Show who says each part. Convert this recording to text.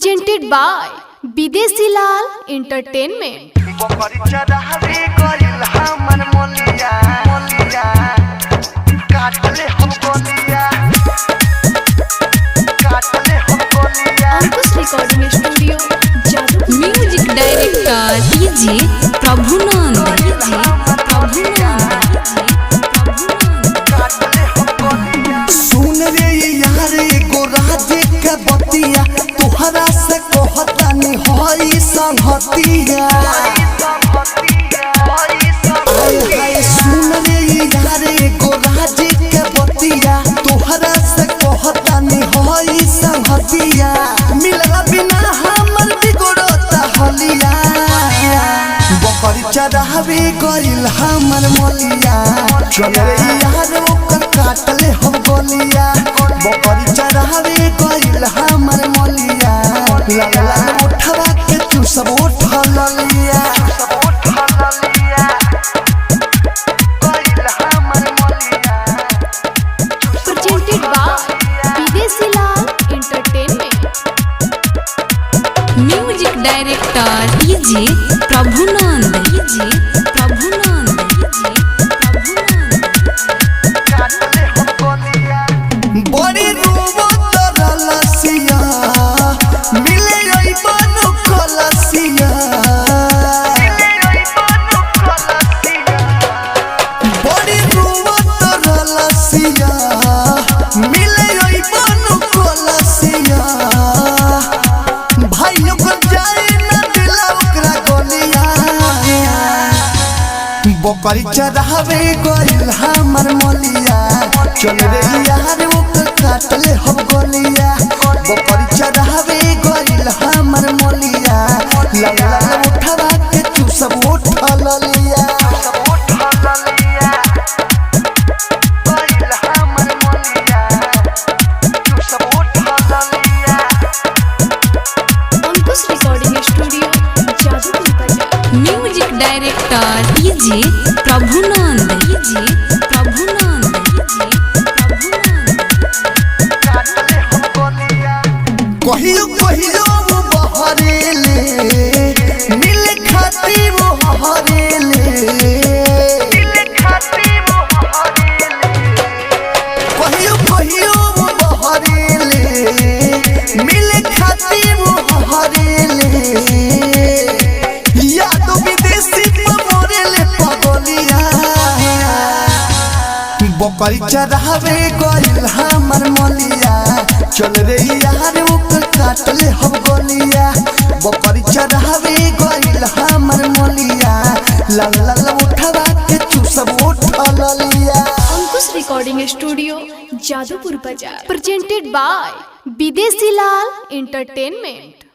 Speaker 1: presented by Videshi Lal entertainment. Ankush recording studio जादू।
Speaker 2: Music director DJ Prabhunand.
Speaker 3: सुन रे यार एगो राजे के बतिया तोहरा से कहतानी हई संगतिया। सुन रे यार एगो राजे के बतिया तोहरा से कहतानी हई संगतिया। मिलला बिना हमर बिगड़ता हलिया। बकरी चढ़ावे गइल हमर मलिया। चल रे यार ओकर काटले हम गोलिया। बकरी चढ़ावे गइल हमर मलिया। लाला उठवा के तू सब उठल लिया।
Speaker 1: presented by Videshi Lal entertainment.
Speaker 2: Music director DJ Prabhunand.
Speaker 3: बड़ी रोबत रलसिया मिले ओइ बनु खलसिया। बड़ी रोबत रलसिया मिले ओइ बनु खलसिया। भाइयों को जाए न दिला ओकरा गोलिया। बकरी चढ़ावे गइल हमर मलिया। चल रे यार ओकर काटले हम गोलिया। बकरी चढ़ावे गइल हमर मलिया। लाला उठवा के तू सब उठल लिया।
Speaker 1: अंकुश रिकॉर्डिंग स्टूडियो जादू।
Speaker 2: Music director DJ Prabhunand.
Speaker 3: कहियो कहियो वो बहरेले मिले खाती वो हरेले। कहियो कहियो वो बहरेले मिले खाती वो हरेले। या तो विदेशी मोरेले पगलिया। बकरी चढ़ावे गइल हमर मलिया। चल रे यार ओकर काटले हम गोलिया। बकरी चढ़ावे गइल हमर मलिया। लाला उठवा के तू सब उठल लिया।
Speaker 1: अंकुश रिकॉर्डिंग स्टूडियो जादूपुर बाजार। presented by Videshi Lal entertainment.